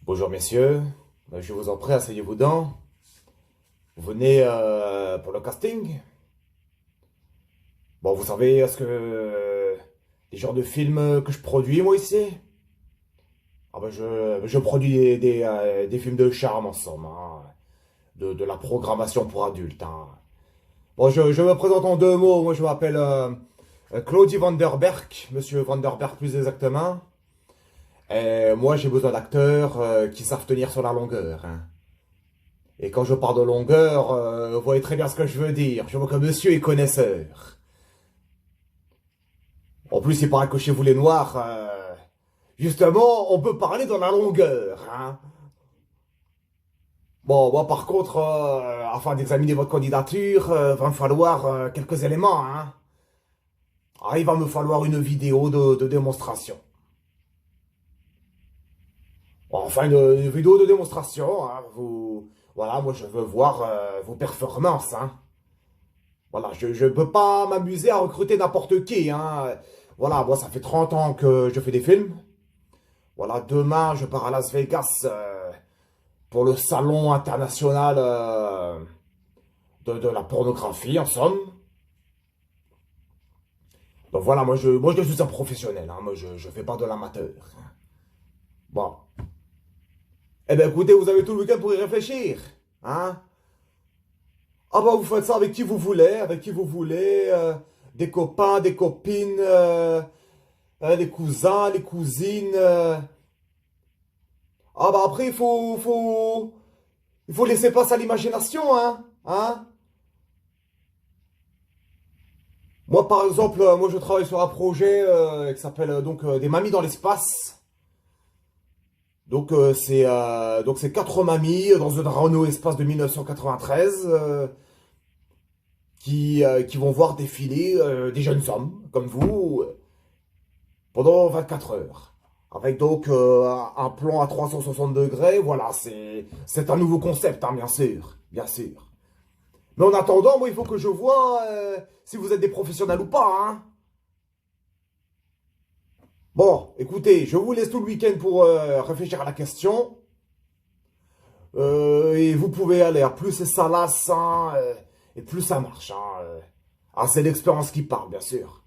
Bonjour messieurs, je vous en prie, asseyez-vous dans. Vous venez pour le casting? Bon, vous savez ce que les genres de films que je produis moi ici? Ah ben je produis des films de charme en somme, hein. De la programmation pour adultes, hein. Bon, je me présente en deux mots. Moi je m'appelle Claudie Vanderberg, Monsieur Vanderberg plus exactement. Et moi j'ai besoin d'acteurs qui savent tenir sur la longueur, hein. Et quand je parle de longueur, vous voyez très bien ce que je veux dire. Je vois que monsieur est connaisseur. En plus, il paraît que chez vous les Noirs, justement, on peut parler dans la longueur, hein. Bon, moi par contre, afin d'examiner votre candidature, va me falloir quelques éléments, hein. Ah, il va me falloir une vidéo de démonstration. Enfin, une vidéo de démonstration, hein. Voilà, moi je veux voir vos performances, hein. Voilà, je ne peux pas m'amuser à recruter n'importe qui, hein. Voilà, moi ça fait 30 ans que je fais des films. Voilà, demain je pars à Las Vegas pour le salon international de la pornographie, en somme. Donc voilà, moi je suis un professionnel, hein. Moi je fais pas de l'amateur. Bon. Eh bien écoutez, vous avez tout le week-end pour y réfléchir, hein. Ah bah vous faites ça avec qui vous voulez, des copains, des copines, les cousins, les cousines. Ah bah après il faut laisser place à l'imagination, hein, hein. Moi par exemple, moi je travaille sur un projet qui s'appelle des mamies dans l'espace. Donc c'est quatre mamies dans un Renault Espace de 1993 qui vont voir défiler des jeunes hommes comme vous pendant 24 heures. Avec donc un plan à 360 degrés, voilà, c'est un nouveau concept, hein, bien sûr, bien sûr. Mais en attendant, moi, il faut que je vois si vous êtes des professionnels ou pas, hein. Bon, écoutez, je vous laisse tout le week-end pour réfléchir à la question. Et vous pouvez aller, hein, plus c'est salace, hein, et plus ça marche, hein. Ah, c'est l'expérience qui parle, bien sûr.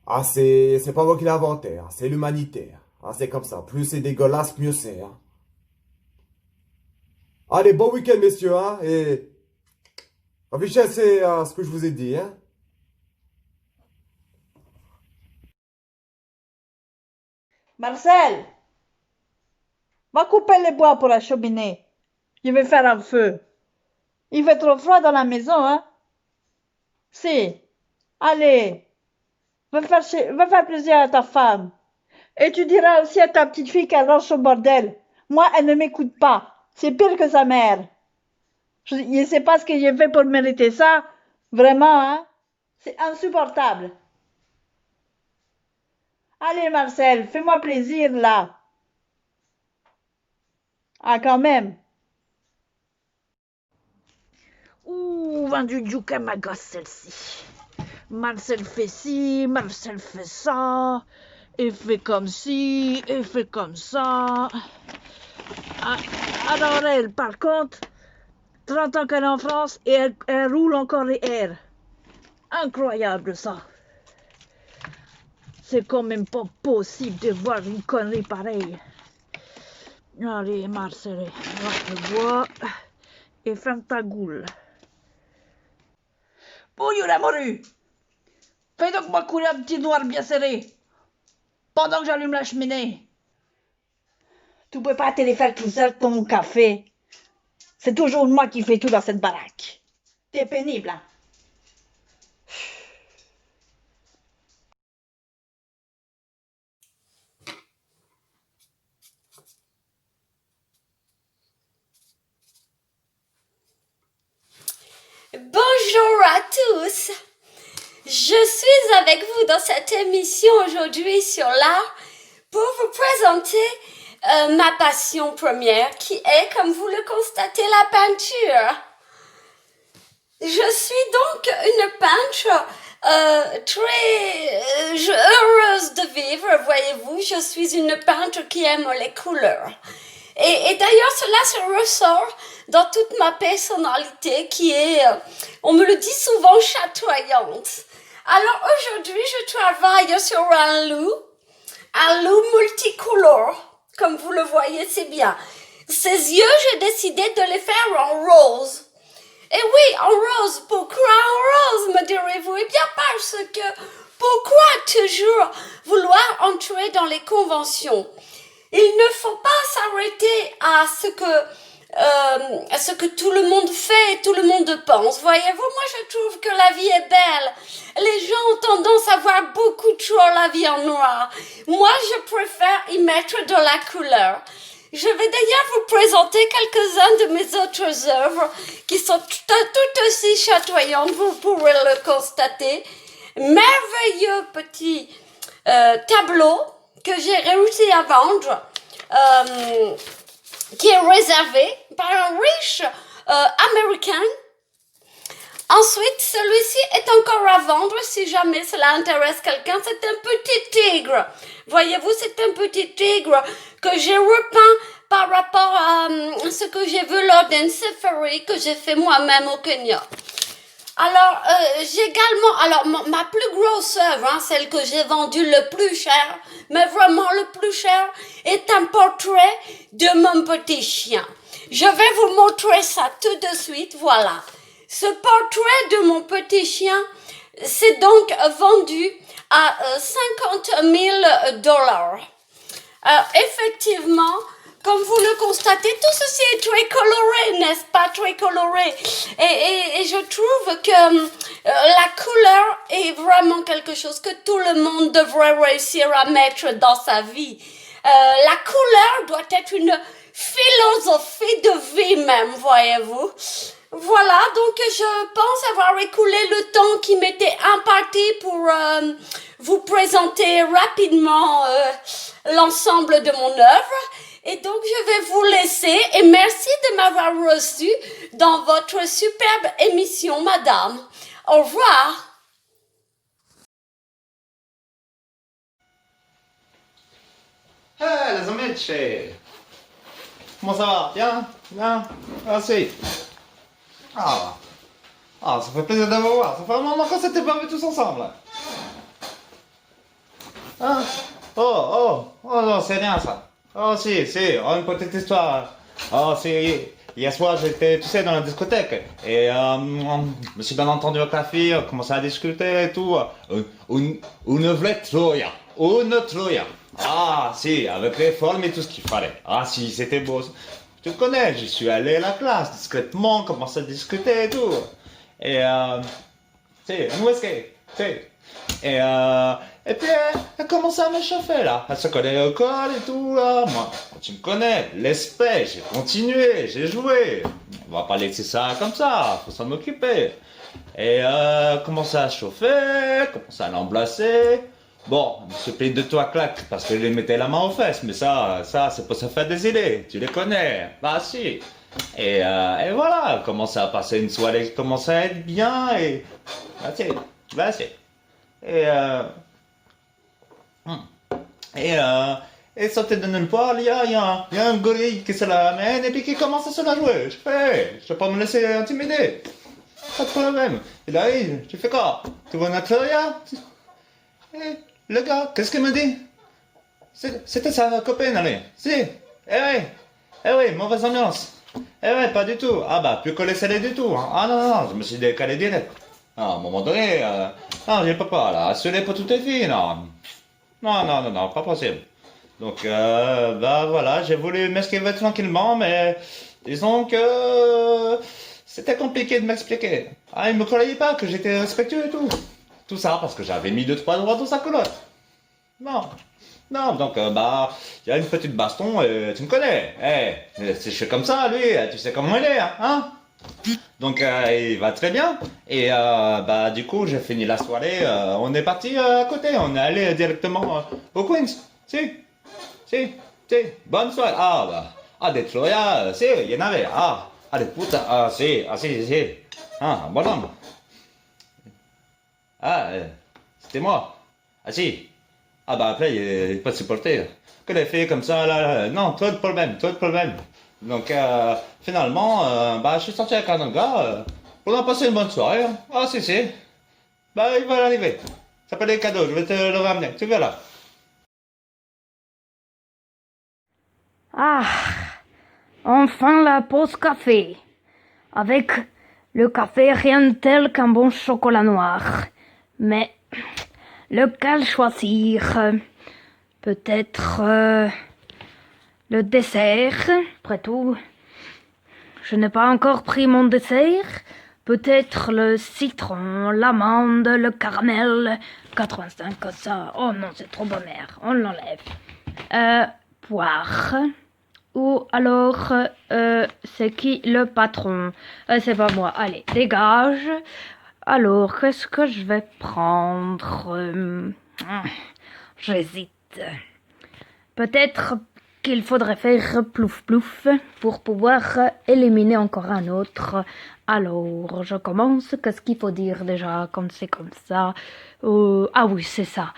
Ah, c'est pas moi qui l'ai inventé, hein, c'est l'humanité. Ah, c'est comme ça. Plus c'est dégueulasse, mieux c'est, hein. Allez, bon week-end, messieurs, hein, et réfléchissez à ce que je vous ai dit, hein. Marcel, va couper les bois pour la cheminée. Je vais faire un feu. Il fait trop froid dans la maison, hein? Si. Allez, va faire plaisir à ta femme. Et tu diras aussi à ta petite fille qu'elle range au bordel. Moi, elle ne m'écoute pas. C'est pire que sa mère. Je ne sais pas ce que j'ai fait pour mériter ça. Vraiment, hein? C'est insupportable. Allez, Marcel, fais-moi plaisir, là. Ah, quand même. Ouh, vendu Juka ma gosse celle-ci. Marcel fait ci, Marcel fait ça, et fait comme ci, et fait comme ça. Ah, alors elle, par contre, 30 ans qu'elle est en France et elle roule encore les airs. Incroyable ça. C'est quand même pas possible de voir une connerie pareille. Allez, Marcel, va te bois et ferme ta goule. Bouillou la morue! Fais donc moi couler un petit noir bien serré, pendant que j'allume la cheminée. Tu peux pas te les faire tout seul ton café. C'est toujours moi qui fais tout dans cette baraque. T'es pénible, hein? Bonjour à tous. Je suis avec vous dans cette émission aujourd'hui sur l'art pour vous présenter ma passion première qui est, comme vous le constatez, la peinture. Je suis donc une peintre heureuse de vivre, voyez-vous. Je suis une peintre qui aime les couleurs. Et d'ailleurs, cela se ressort dans toute ma personnalité qui est, on me le dit souvent, chatoyante. Alors aujourd'hui, je travaille sur un loup multicolore. Comme vous le voyez, c'est bien. Ses yeux, j'ai décidé de les faire en rose. Et oui, en rose. Pourquoi en rose, me direz-vous? Eh bien, parce que pourquoi toujours vouloir entrer dans les conventions? Il ne faut pas s'arrêter à ce que tout le monde fait et tout le monde pense. Voyez-vous, moi je trouve que la vie est belle. Les gens ont tendance à voir beaucoup trop la vie en noir. Moi, je préfère y mettre de la couleur. Je vais d'ailleurs vous présenter quelques-uns de mes autres œuvres qui sont tout aussi chatoyantes, vous pourrez le constater. Merveilleux petit tableau que j'ai réussi à vendre, qui est réservé par un riche américain. Ensuite, celui-ci est encore à vendre si jamais cela intéresse quelqu'un. C'est un petit tigre. Voyez-vous, c'est un petit tigre que j'ai repeint par rapport à ce que j'ai vu lors d'un safari que j'ai fait moi-même au Kenya. Alors, j'ai également, ma plus grosse œuvre, celle que j'ai vendue le plus cher, mais vraiment le plus cher, est un portrait de mon petit chien. Je vais vous montrer ça tout de suite, voilà. Ce portrait de mon petit chien, c'est donc vendu à $50,000. Effectivement, comme vous le constatez, tout ceci est très coloré, n'est-ce pas? Très coloré. Et je trouve que la couleur est vraiment quelque chose que tout le monde devrait réussir à mettre dans sa vie. La couleur doit être une philosophie de vie même, voyez-vous. Voilà, donc je pense avoir écoulé le temps qui m'était imparti pour vous présenter rapidement l'ensemble de mon œuvre. Et donc, je vais vous laisser et merci de m'avoir reçu dans votre superbe émission, madame. Au revoir. Hey, les amici! Comment ça va? Bien? Bien? Ah, si. Ça fait plaisir de vous voir. Ça fait un moment qu'on s'était pas vus tous ensemble. Hein? Oh, non, c'est rien ça. Oh, si, une petite histoire. Oh, si, hier soir j'étais, tu sais, dans la discothèque. Et je me suis bien entendu avec la fille, on commençait à discuter et tout. Une vraie Troya. Une Troya. Ah, si, avec les formes et tout ce qu'il fallait. Ah, si, c'était beau. Tu connais, je suis allé à la classe, discrètement, commencé à discuter et tout. Et, tu sais, un whisky, tu sais. Et puis, elle commençait à me chauffer, là. Elle se connaît au col et tout, là. Moi, tu me connais, l'esprit, j'ai continué, j'ai joué. On va pas laisser ça comme ça, faut s'en occuper. Et, commençait à chauffer, commençait à l'embrasser. Bon, il se plaît de toi claque parce qu'il lui mettait la main aux fesses, mais ça, c'est pour se faire des idées, tu les connais, bah si. Et voilà, elle commençait à passer une soirée qui commençait à être bien, et bah si. Et sortait de nulle part, il y a un gorille qui se la amène et puis qui commence à se la jouer. Je vais pas me laisser intimider, pas de problème. Et là, tu fais quoi? Tu vois notre Troya? Et le gars, qu'est-ce qu'il me dit? C'était sa copine, allez. Si. Eh oui, mauvaise ambiance. Eh ouais, pas du tout. Ah bah, plus collé scellé du tout. Hein. Ah non, je me suis décalé direct. Ah, à un moment donné, non, j'ai pas là. Assuré pour toutes les filles, non. Non, pas possible. Donc, bah voilà, j'ai voulu m'esquiver tranquillement, mais disons que c'était compliqué de m'expliquer. Ah, il me croyait pas que j'étais respectueux et tout. Tout ça parce que j'avais mis 2-3 droits dans sa culotte. Non, donc bah, il y a une petite baston et tu me connais. Je suis comme ça, lui, tu sais comment il est, hein? Donc il va très bien. Et bah du coup, j'ai fini la soirée, on est parti à côté, on est allé directement au Queens. Si. Si, bonne soirée. Ah, bah. Ah, des Troyas, si, il y en avait. Ah, des putas. Ah, si. Ah, un bon homme. Ah, c'était moi. Ah, si. Ah, bah après, il n'est pas supporté. Que des filles comme ça, là, non, trop de problèmes. Donc, finalement, bah, je suis sorti avec un gars. On a passé une bonne soirée. Ah, si. Bah, il va arriver. Ça s'appelle des cadeaux, je vais te le ramener. Tu verras. Ah, enfin la pause café. Avec le café, rien de tel qu'un bon chocolat noir. Mais lequel choisir? Peut-être le dessert. Après tout, je n'ai pas encore pris mon dessert. Peut-être le citron, l'amande, le caramel. 85 ça. Oh non, c'est trop bonheur. On l'enlève. Poire. Ou alors, c'est qui le patron? C'est pas moi. Allez, dégage. Alors, qu'est-ce que je vais prendre? J'hésite. Peut-être qu'il faudrait faire plouf plouf pour pouvoir éliminer encore un autre. Alors, je commence. Qu'est-ce qu'il faut dire déjà quand c'est comme ça? Ah oui, c'est ça.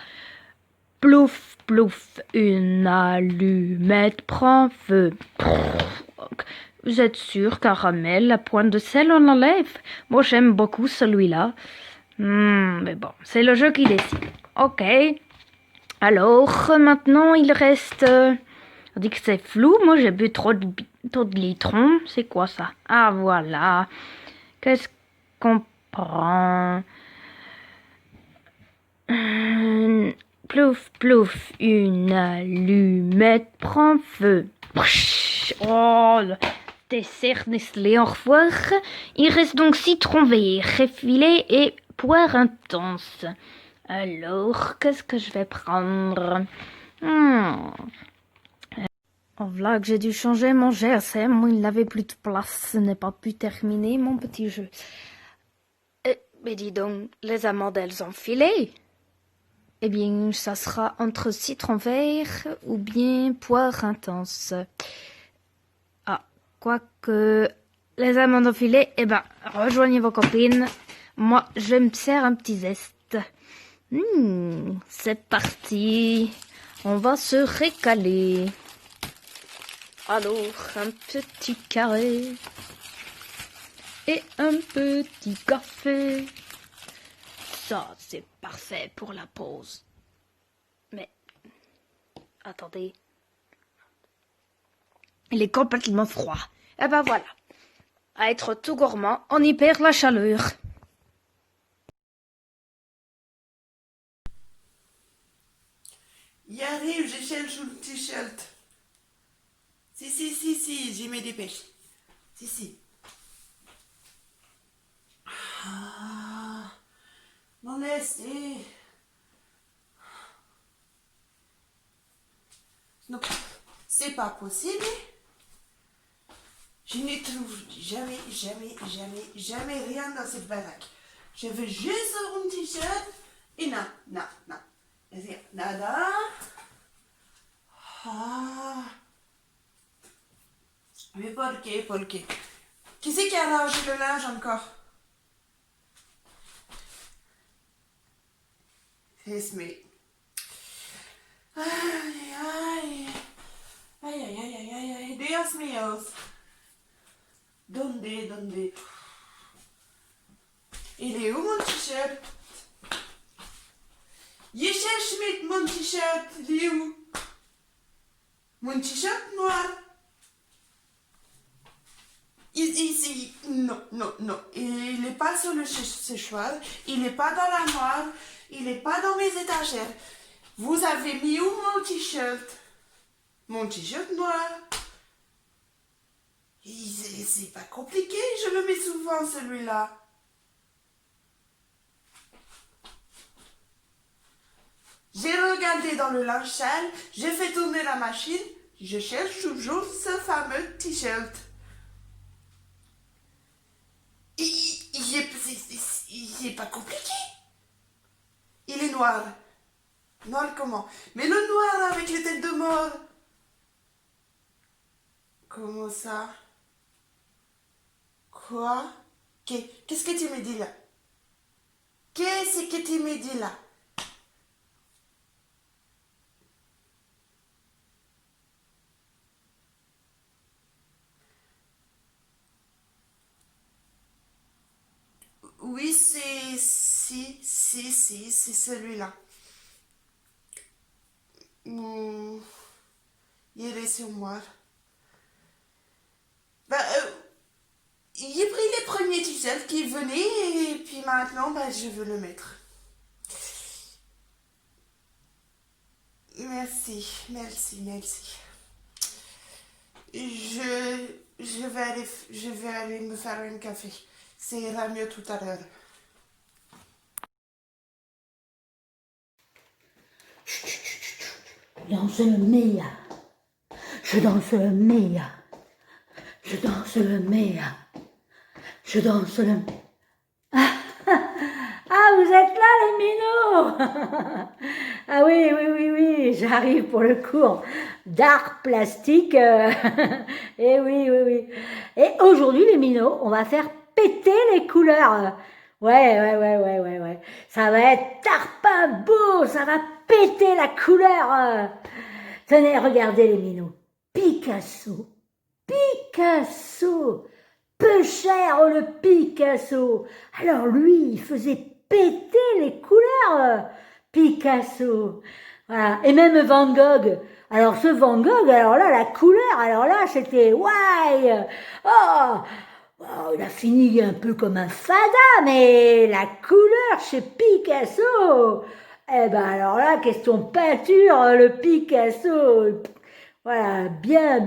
Plouf, plouf, une allumette prend feu. Vous êtes sûr, caramel, la pointe de sel, on l'enlève? Moi, j'aime beaucoup celui-là. Mais bon, c'est le jeu qui décide. Ok. Alors, maintenant, il reste... on dit que c'est flou. Moi, j'ai bu trop de litrons. C'est quoi ça? Ah, voilà. Qu'est-ce qu'on prend? Plouf, plouf, une allumette prend feu. Oh, le dessert Nestlé, au revoir. Il reste donc citron vert, effilé et poire intense. Alors, qu'est-ce que je vais prendre? Oh, voilà que j'ai dû changer mon GSM. Il n'avait plus de place. Ce n'est pas pu terminer mon petit jeu. Mais dis donc, les amandes, elles ont filé. Eh bien, ça sera entre citron vert ou bien poire intense. Ah, quoique les amandes au filet, rejoignez vos copines. Moi, je me sers un petit zeste. C'est parti. On va se récaler. Alors, un petit carré et un petit café. Ça, c'est parfait pour la pause. Mais, attendez. Il est complètement froid. Eh ben voilà. À être tout gourmand, on y perd la chaleur. Y arrive, j'échelle sous le t-shirt. Si, j'y me dépêche. Si. Ah, m'en laissez. Non, c'est pas possible. Je ne trouve jamais rien dans cette baraque. Je veux juste un t-shirt et non. Rien, nada. Ah. Mais por qué? Qui c'est qui a rangé le linge encore? Es me. Ay. Dios míos. ¿Dónde? Il est où mon t-shirt? Je cherche mon t-shirt. Il est où? Mon t-shirt noir. Ici. Non. Il n'est pas sur le séchoir. Il n'est pas dans l'armoire. Il n'est pas dans mes étagères. Vous avez mis où mon t-shirt? Mon t-shirt noir. C'est pas compliqué, je le mets souvent celui-là. J'ai regardé dans le linge sale, j'ai fait tourner la machine, je cherche toujours ce fameux t-shirt. C'est pas compliqué. Il est noir. Noir comment? Mais le noir avec les têtes de mort. Comment ça? Quoi? Qu'est-ce que tu me dis là? Qu'est-ce que tu me dis là? Oui, c'est celui-là. Il est sur moi. Bah, j'ai pris les premiers t-shirts qui venaient et puis maintenant, bah, je veux le mettre. Merci. Je vais aller me faire un café. Ça ira mieux tout à l'heure. Je danse le Mia. Je danse le Mia. Je danse le Mia. Je danse le... Ah, vous êtes là les minots. Ah oui, j'arrive pour le cours d'art plastique. Et oui. Et aujourd'hui les minots, on va faire péter les couleurs. Ouais. Ça va être tarpin beau, ça va péter la couleur. Tenez, regardez les minots. Picasso. Peu cher le Picasso. Alors lui, il faisait péter les couleurs. Picasso. Voilà. Et même Van Gogh. Alors ce Van Gogh, alors là, la couleur, alors là, c'était ouais. Oh, il a fini un peu comme un fada, mais la couleur chez Picasso, eh ben alors là, question peinture, le Picasso, voilà, bien.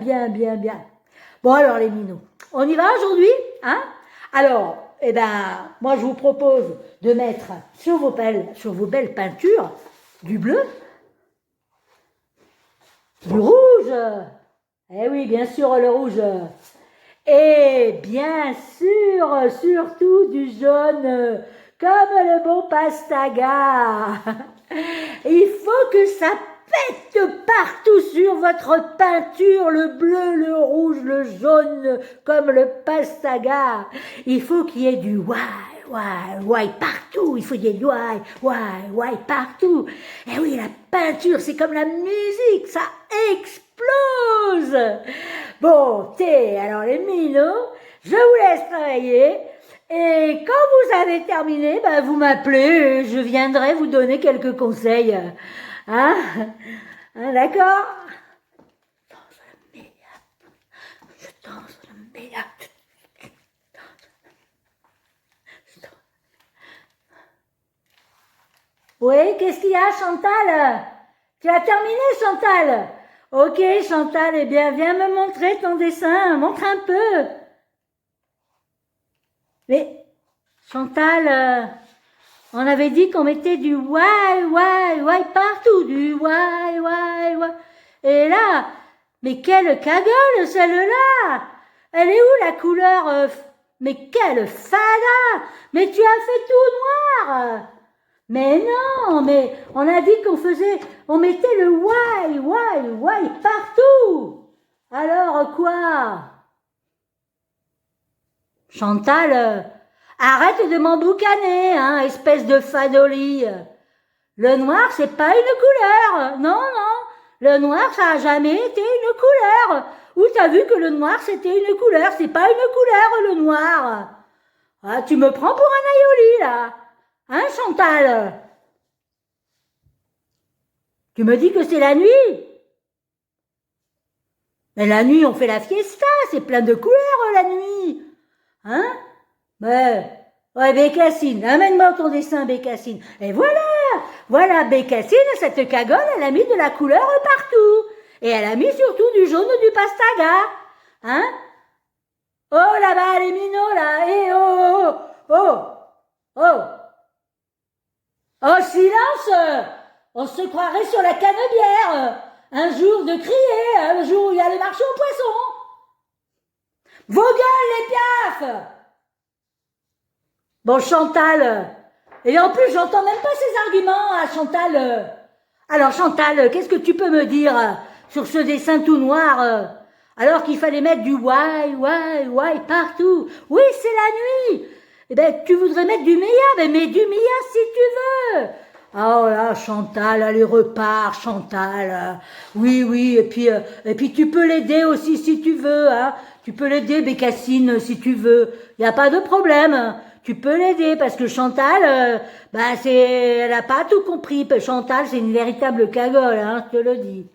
Bon alors les minots, on y va aujourd'hui, hein? Alors, eh ben, moi je vous propose de mettre sur vos belles peintures du bleu, du rouge, eh oui, bien sûr le rouge. Et bien sûr, surtout du jaune, comme le bon Pastaga. Il faut que ça pète partout sur votre peinture, le bleu, le rouge, le jaune, comme le Pastaga. Il faut qu'il y ait du why partout. Il faut qu'il y ait du why partout. Et oui, la peinture, c'est comme la musique, ça explose. Bon, alors les minots, je vous laisse travailler. Et quand vous avez terminé, ben vous m'appelez et je viendrai vous donner quelques conseils. Hein, d'accord? Je danse le meilleur. Oui, qu'est-ce qu'il y a, Chantal? Tu as terminé, Chantal? Ok, Chantal, eh bien, viens me montrer ton dessin. Montre un peu. Mais, Chantal, on avait dit qu'on mettait du why partout, du why. Et là, mais quelle cagole, celle-là! Elle est où la couleur? Mais quelle fada! Mais tu as fait tout noir! Mais non, mais on a dit on mettait le why partout. Alors quoi? Chantal, arrête de m'emboucaner, hein, espèce de fadolie. Le noir, c'est pas une couleur. Non. Le noir, ça a jamais été une couleur. Où t'as vu que le noir, c'était une couleur? C'est pas une couleur, le noir. Ah, tu me prends pour un aïoli, là. Hein, Chantal? Tu me dis que c'est la nuit? Mais la nuit, on fait la fiesta, c'est plein de couleurs, la nuit. Hein? Ouais, Bécassine, amène-moi ton dessin, Bécassine. Et voilà, Bécassine, cette cagole, elle a mis de la couleur partout. Et elle a mis surtout du jaune du Pastaga. Hein? Oh, là-bas, les minots, là. Eh, oh. Oh, silence! On se croirait sur la canebière. Un jour de crier, le jour où il y a le marché aux poissons. Vos gueules, les piafs! Bon, Chantal. Et en plus, j'entends même pas ces arguments, hein, Chantal. Alors, Chantal, qu'est-ce que tu peux me dire sur ce dessin tout noir? Alors qu'il fallait mettre du why partout. Oui, c'est la nuit. Eh ben, tu voudrais mettre du Mia, ben mets du Mia si tu veux. Ah, oh là, Chantal, allez, repars, Chantal. Oui, et puis tu peux l'aider aussi si tu veux, hein. Tu peux l'aider, Bécassine, si tu veux. Y a pas de problème. Tu peux l'aider parce que Chantal, elle a pas tout compris. Chantal, c'est une véritable cagole, hein, je te le dis.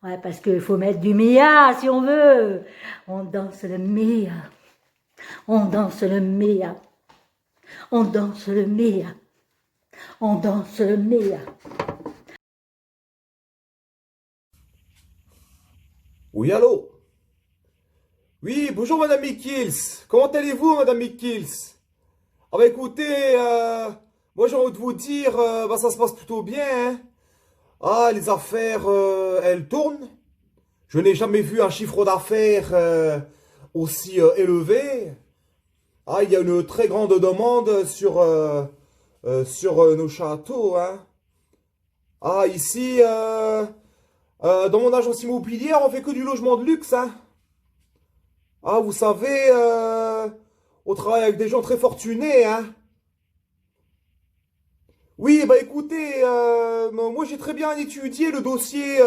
Ouais, parce qu'il faut mettre du Mia si on veut. On danse le Mia. On danse le Mia. On danse le Mia. On danse le Mia. Oui, allô? Oui, bonjour Madame Mikils. Comment allez-vous, Madame Mikils? Ah bah écoutez, moi j'ai envie de vous dire, ça se passe plutôt bien, hein. Ah, les affaires, elles tournent. Je n'ai jamais vu un chiffre d'affaires aussi élevé. Ah, il y a une très grande demande sur nos châteaux, hein. Ah, ici, dans mon agence immobilière, on fait que du logement de luxe, hein. Ah, vous savez, on travaille avec des gens très fortunés, hein. Oui, bah écoutez, moi j'ai très bien étudié le dossier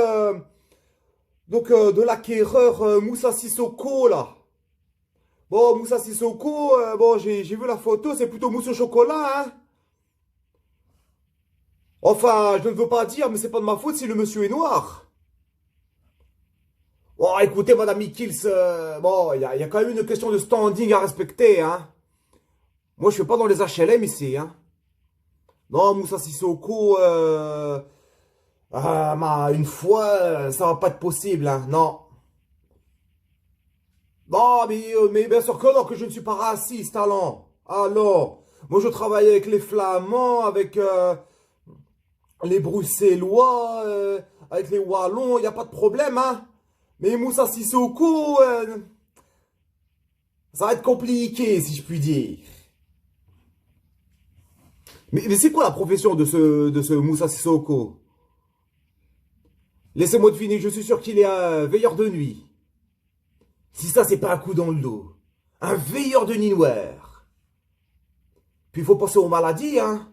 de l'acquéreur Moussa Sissoko, là. Bon, Moussa Sissoko, bon, j'ai vu la photo, c'est plutôt mousse au chocolat, hein. Enfin, je ne veux pas dire, mais c'est pas de ma faute si le monsieur est noir. Bon, écoutez, Madame Mikils, bon, il y a quand même une question de standing à respecter, hein. Moi, je suis pas dans les HLM ici, hein. Non, Moussa Sissoko, une fois, ça va pas être possible, hein, non. Non, mais bien sûr que non, que je ne suis pas raciste, allons. Alors, moi je travaille avec les Flamands, avec les Bruxellois, avec les Wallons, il n'y a pas de problème, hein. Mais Moussa Sissoko, ça va être compliqué, si je puis dire. Mais c'est quoi la profession de ce Moussa Sissoko? Laissez-moi deviner, je suis sûr qu'il est un veilleur de nuit. Si ça, c'est pas un coup dans le dos. Un veilleur de nuit noir. Puis il faut penser aux maladies, hein.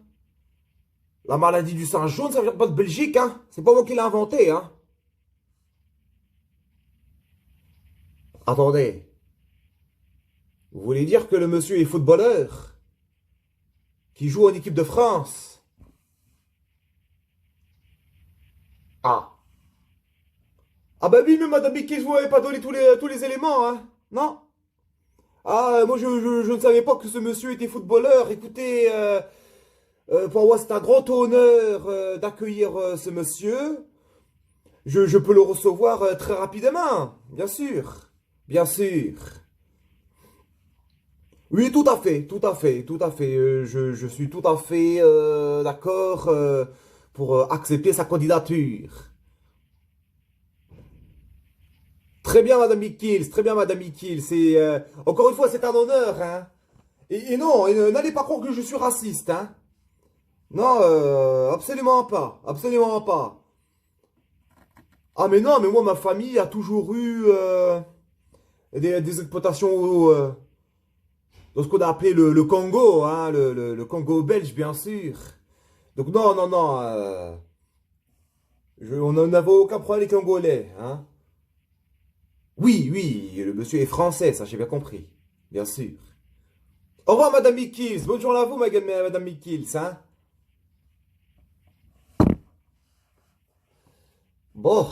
La maladie du singe jaune, ça vient pas de Belgique, hein. C'est pas moi qui l'ai inventé, hein. Attendez. Vous voulez dire que le monsieur est footballeur? Qui joue en équipe de France? Ah. Ah bah oui, mais Madame Biquet, je vous avais pas donné tous les éléments, hein. Non? Ah, moi je ne savais pas que ce monsieur était footballeur. Écoutez, pour moi c'est un grand honneur d'accueillir ce monsieur. Je peux le recevoir très rapidement, bien sûr. Bien sûr. Oui, tout à fait, tout à fait, tout à fait. Je suis tout à fait d'accord pour accepter sa candidature. Très bien, Madame Mikils, très bien, Madame Mikils. Encore une fois, c'est un honneur, hein. Et non, n'allez pas croire que je suis raciste, hein. Non, absolument pas, absolument pas. Ah mais non, mais moi, ma famille a toujours eu des exploitations dans ce qu'on a appelé le Congo, hein, le Congo belge, bien sûr. Donc non, non, non, on n'en avait aucun problème les Congolais, hein. Oui, oui, le monsieur est français, ça j'ai bien compris. Bien sûr. Au revoir, Madame Mikils. Bonne journée à vous, Madame Mikils, hein. Bon.